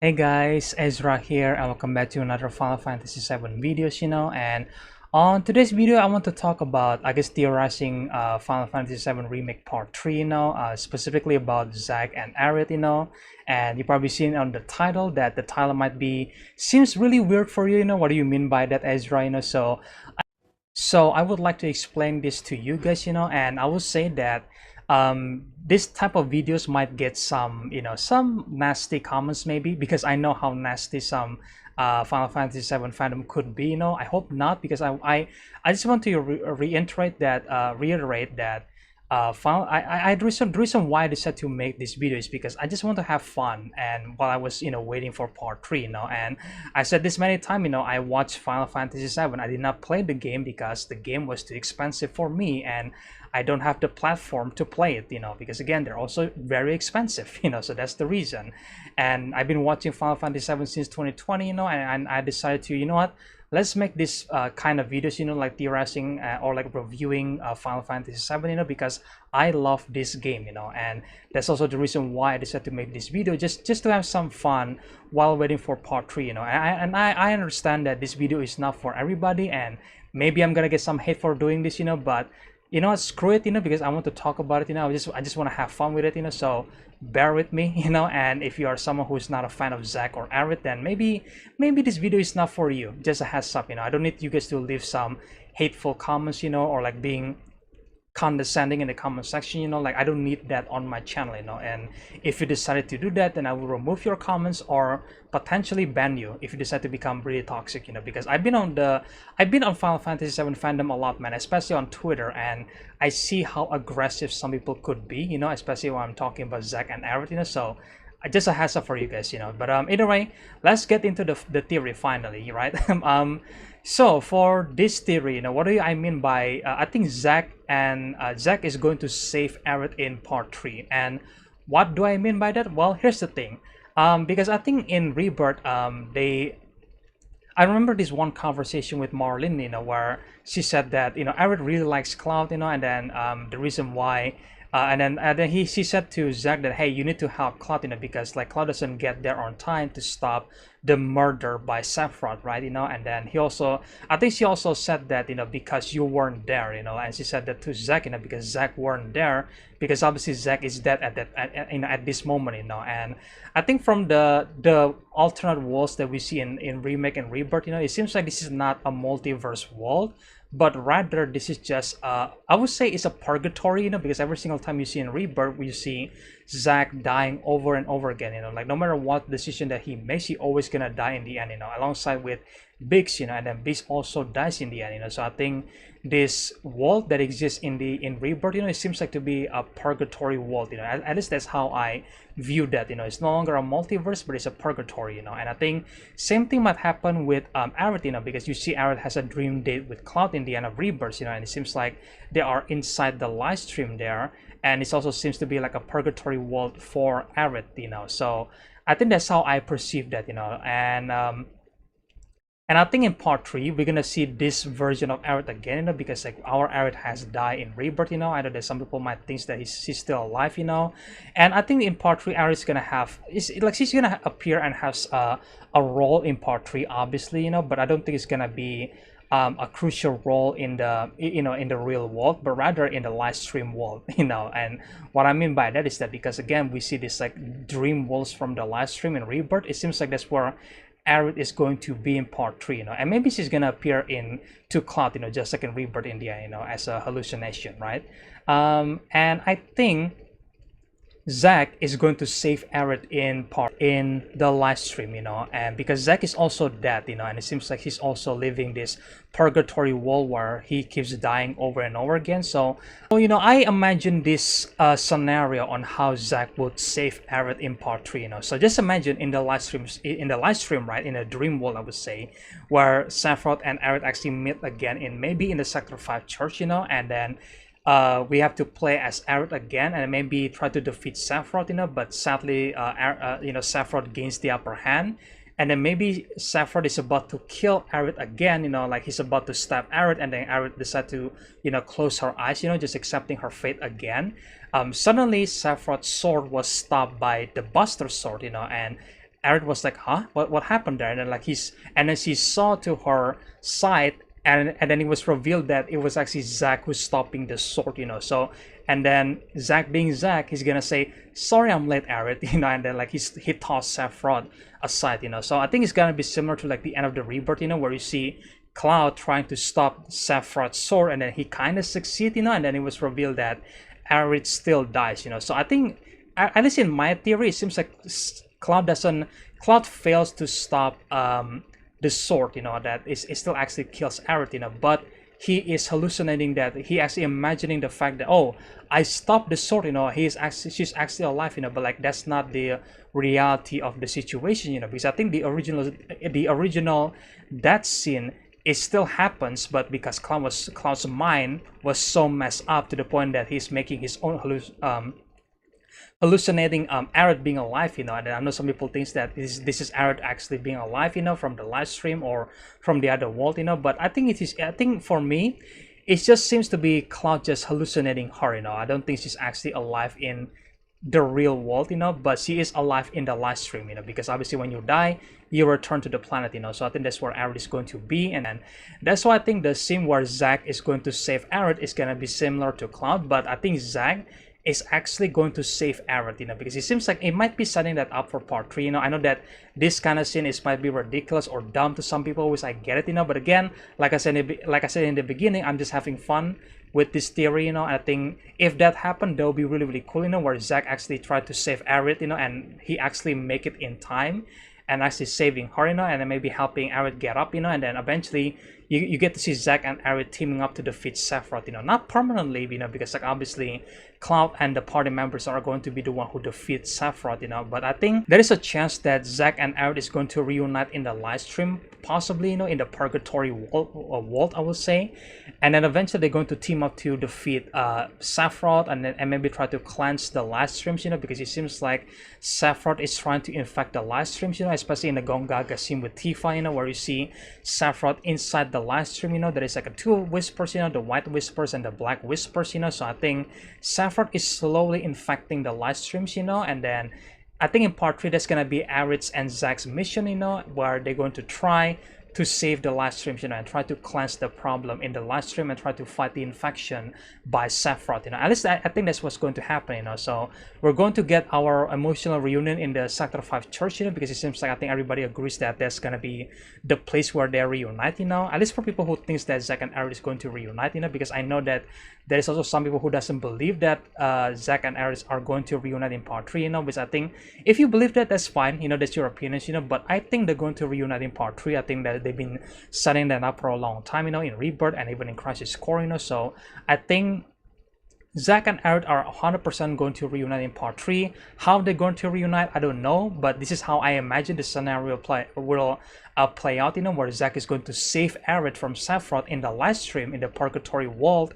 Hey guys, Ezra here and welcome back to another Final Fantasy VII videos, and on today's video I want to talk about, theorizing Final Fantasy VII Remake Part 3, specifically about Zack and Aerith, and you probably seen on the title that the title seems really weird for you, what do you mean by that, Ezra, so I would like to explain this to you guys, and I will say that this type of videos might get some, some nasty comments maybe, because I know how nasty some Final Fantasy VII fandom could be, I hope not, because I just want to reiterate that the reason why I decided to make this video is because I just want to have fun, and while I was waiting for part 3, and I said this many times, I watched Final Fantasy VII. I did not play the game because the game was too expensive for me, and I don't have the platform to play it, because again, they're also very expensive, so that's the reason. And I've been watching Final Fantasy VII since 2020, and I decided to, what, let's make this kind of videos, like theorizing or like reviewing Final Fantasy VII, because I love this game, and that's also the reason why I decided to make this video, just to have some fun while waiting for part 3, and I understand that this video is not for everybody, and maybe I'm gonna get some hate for doing this, but what, screw it, because I want to talk about it, I just want to have fun with it, so bear with me, and if you are someone who is not a fan of Zack or Aerith, then maybe this video is not for you. Just a heads up, I don't need you guys to leave some hateful comments, or like being condescending in the comment section, like I don't need that on my channel, and if you decided to do that, then I will remove your comments or potentially ban you if you decide to become really toxic, because I've been on Final Fantasy VII fandom a lot, man, especially on Twitter, and I see how aggressive some people could be, especially when I'm talking about Zack and Aerith, so just a heads up for you guys, but either way, let's get into the theory finally, right? So for this theory, what do I mean by I think Zack is going to save Aerith in part 3, and what do I mean by that? Well, here's the thing, because I think in Rebirth, I remember this one conversation with Marlene, where she said that Aerith really likes Cloud, and then the reason why. And then she said to Zack that, hey, you need to help Cloud, because like Cloud doesn't get there on time to stop the murder by Sephiroth, right? And then I think she also said that, because you weren't there, and she said that to Zack, because Zack weren't there, because obviously Zack is dead at this moment, and I think from the alternate worlds that we see in Remake and Rebirth, it seems like this is not a multiverse world, but rather this is just I would say it's a purgatory, because every single time you see in Rebirth, you see Zack dying over and over again, like no matter what decision that he makes, he always gonna die in the end, alongside with Biggs, and then Biggs also dies in the end, so I think this world that exists in Rebirth, it seems like to be a purgatory world, at least that's how I view that, it's no longer a multiverse, but it's a purgatory, and I think same thing might happen with Aerith, because you see Aerith has a dream date with Cloud in the end of Rebirth, and it seems like they are inside the live stream there, and it also seems to be like a purgatory world for Aerith, so I think that's how I perceive that, and I think in part 3, we're gonna see this version of Aerith again, because like our Aerith has died in Rebirth, I know that some people might think that she's still alive, and I think in part 3, Aerith's gonna she's gonna appear and have a role in part 3, obviously, but I don't think it's gonna be a crucial role in the in the real world, but rather in the live stream world, and what I mean by that is that because again we see this like dream worlds from the live stream in Rebirth, it seems like that's where Aerith is going to be in part 3, and maybe she's gonna appear in to Cloud, just like in Rebirth India, as a hallucination, right? And I think Zack is going to save Aerith in the live stream, and because Zack is also dead, and it seems like he's also living this purgatory world where he keeps dying over and over again. So I imagine this scenario on how Zack would save Aerith in part 3, So just imagine in the live stream, right, in a dream world, I would say, where Sephiroth and Aerith actually meet again maybe in the Sector 5 church, and then we have to play as Aerith again and maybe try to defeat Sephiroth, but sadly, Sephiroth gains the upper hand, and then maybe Sephiroth is about to kill Aerith again, like he's about to stab Aerith, and then Aerith decides to, close her eyes, just accepting her fate again. Suddenly, Sephiroth's sword was stopped by the Buster Sword, and Aerith was like, huh? What happened there? And then like and then she saw to her side, and then it was revealed that it was actually Zack who's stopping the sword, So and then Zack being Zack, he's gonna say, sorry I'm late, Aerith, and then like he tossed Sephiroth aside, So I think it's gonna be similar to like the end of the Rebirth, where you see Cloud trying to stop Sephiroth's sword, and then he kind of succeeds, and then it was revealed that Aerith still dies, So I think, at least in my theory, it seems like Cloud fails to stop the sword, that it still actually kills Aerith, but he is hallucinating, that he actually imagining the fact that, oh, I stopped the sword, she's actually alive, but like that's not the reality of the situation, because I think the original that scene, it still happens, but because Cloud's mind was so messed up to the point that he's making his own hallucinating Aerith being alive, and I know some people think that this is Aerith actually being alive, from the live stream or from the other world, but I think for me, it just seems to be Cloud just hallucinating her, I don't think she's actually alive in the real world, but she is alive in the live stream, because obviously when you die, you return to the planet, so I think that's where Aerith is going to be, and that's why I think the scene where Zack is going to save Aerith is going to be similar to Cloud, but I think Zack is actually going to save Aerith, because it seems like it might be setting that up for part 3, I know that this kind of scene might be ridiculous or dumb to some people, which I get it, but again, like I said in the beginning, I'm just having fun with this theory, and I think if that happened, that would be really, really cool, where Zack actually tried to save Aerith, and he actually make it in time, and actually saving her, and then maybe helping Aerith get up, and then eventually you get to see Zack and Aerith teaming up to defeat Sephiroth, not permanently, because like obviously Cloud and the party members are going to be the one who defeats Sephiroth, but I think there is a chance that Zack and Aerith is going to reunite in the live stream, possibly, in the Purgatory world, I would say, and then eventually they're going to team up to defeat Sephiroth, and maybe try to cleanse the live streams, because it seems like Sephiroth is trying to infect the live streams, especially in the Gongaga scene with Tifa, where you see Sephiroth inside the live stream, there is like a two whispers, the white whispers and the black whispers, so I think Sephiroth is slowly infecting the live streams, and then I think in part 3 that's gonna be Aerith's and Zack's mission, where they're going to try to save the live streams, and try to cleanse the problem in the live stream and try to fight the infection by Sephiroth, At least I think that's what's going to happen, So we're going to get our emotional reunion in the Sector 5 church, because it seems like I think everybody agrees that that's gonna be the place where they reunite, At least for people who thinks that Zack and Aerith is going to reunite, because I know that there is also some people who doesn't believe that Zack and Aerith are going to reunite in part 3, which I think if you believe that, that's fine, that's your opinion, but I think they're going to reunite in part 3. I think that they've been setting that up for a long time, in Rebirth and even in Crisis Core, so I think Zack and Aerith are 100% going to reunite in part 3. How they're going to reunite, I don't know, but this is how I imagine the scenario will play out, where Zack is going to save Aerith from Sephiroth in the live stream in the Purgatory world,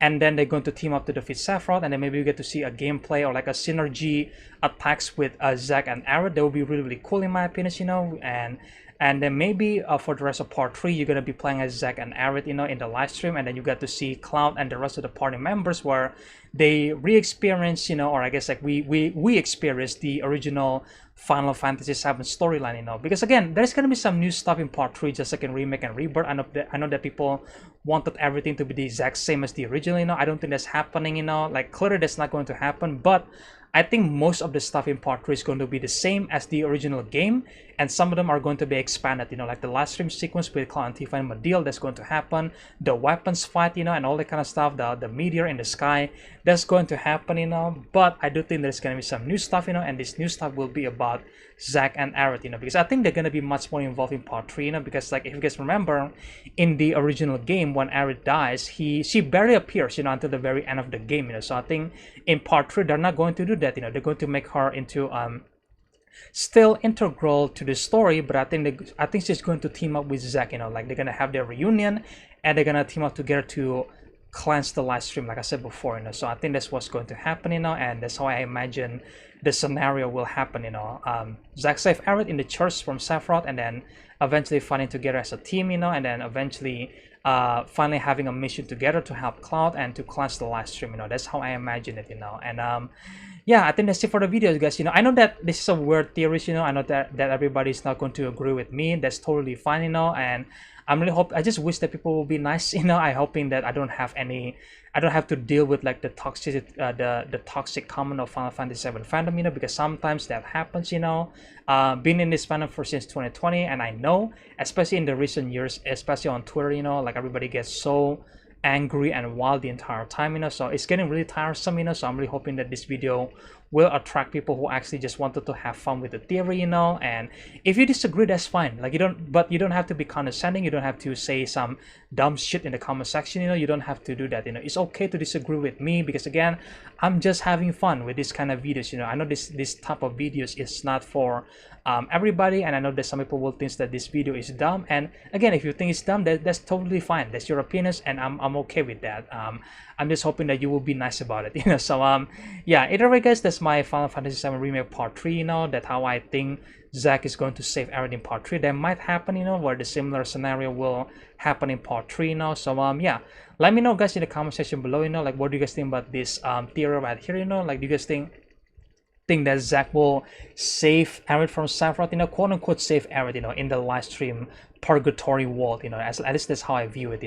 and then they're going to team up to defeat Sephiroth, and then maybe we get to see a gameplay or like a synergy attacks with Zack and Aerith. That would be really, really cool in my opinion, and then maybe for the rest of part 3, you're gonna be playing as Zack and Aerith, in the live stream, and then you get to see Cloud and the rest of the party members where they re-experience, or I guess like we experience the original Final Fantasy VII storyline, because again, there's gonna be some new stuff in part 3, just like in Remake and Rebirth. I know that people wanted everything to be the exact same as the original, I don't think that's happening, like clearly that's not going to happen, but I think most of the stuff in part 3 is going to be the same as the original game, and some of them are going to be expanded, like the last stream sequence with Cloud and Tifa and Medeal, that's going to happen, the weapons fight, and all that kind of stuff, the meteor in the sky, that's going to happen, but I do think there's going to be some new stuff, and this new stuff will be about Zack and Aerith, because I think they're going to be much more involved in part 3, because like if you guys remember, in the original game, when Aerith dies, she barely appears, until the very end of the game, so I think in part 3 they're not going to do that, they're going to make her into still integral to the story, but I think she's going to team up with Zack, like they're gonna have their reunion and they're gonna team up together to cleanse the live stream, like I said before, so I think that's what's going to happen, and that's how I imagine the scenario will happen, Zack save Aerith in the church from Sephiroth, and then eventually fighting together as a team, and then eventually finally having a mission together to help Cloud and to cleanse the live stream. That's how I imagine it. And yeah, I think that's it for the video, guys. I know that this is a weird theory. I know that everybody's not going to agree with me. That's totally fine. And I just wish that people will be nice. I hoping that I don't have to deal with like the toxic the toxic comment of Final Fantasy VII fandom, because sometimes that happens. Been in this fandom for since 2020, and I know, especially in the recent years, especially on Twitter, like everybody gets so angry and wild the entire time, so it's getting really tiresome, so I'm really hoping that this video will attract people who actually just wanted to have fun with the theory, and if you disagree, that's fine. Like, you don't have to be condescending, you don't have to say some dumb shit in the comment section, you don't have to do that. It's okay to disagree with me, because again, I'm just having fun with this kind of videos. I know this type of videos is not for everybody, and I know that some people will think that this video is dumb, and again, if you think it's dumb, that's totally fine. That's your opinions, and I'm okay with that. I'm just hoping that you will be nice about it. So yeah, either way, guys, that's my Final Fantasy VII Remake Part 3. That how I think Zack is going to save Aerith in Part 3. That might happen, where the similar scenario will happen in Part 3. So yeah, let me know, guys, in the comment section below. Like, what do you guys think about this theory right here? Like, do you guys think that Zack will save Aerith from Sephiroth, quote unquote save Aerith, in the live stream purgatory world, at least that's how I view it,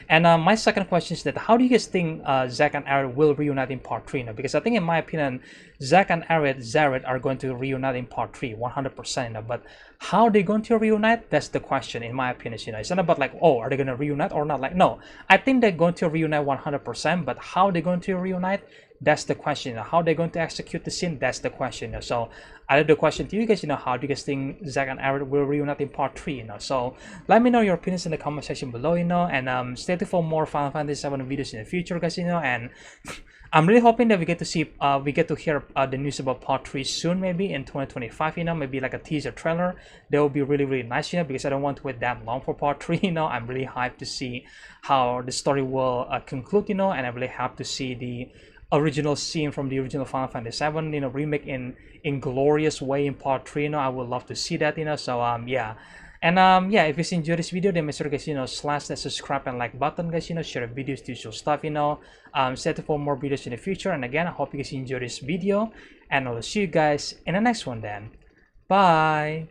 And my second question is that how do you guys think Zack and Aerith will reunite in Part 3, because I think, in my opinion, Zack and Aerith are going to reunite in Part 3 100%, but how they going to reunite, that's the question, in my opinion. It's not about like, oh, are they going to reunite or not? Like, no, I think they're going to reunite 100%, but how they're going to reunite, that's the question. How they're going to execute the scene, that's the question. So I leave the question to you guys. How do you guys think Zack and Aerith will reunite in Part 3? So let me know your opinions in the comment section below. And stay tuned for more Final Fantasy VII videos in the future, guys. And I'm really hoping that we get to hear the news about Part 3 soon, maybe in 2025. Maybe like a teaser trailer. That would be really, really nice. Because I don't want to wait that long for Part 3. I'm really hyped to see how the story will conclude. And I'm really hyped to see the original scene from the original Final Fantasy VII, remake in glorious way in Part 3. I would love to see that. So yeah. And yeah, if you enjoyed this video, then make sure, guys, slash that subscribe and like button, guys. Share the videos to show stuff. Stay tuned for more videos in the future. And again, I hope you guys enjoyed this video, and I'll see you guys in the next one then. Bye.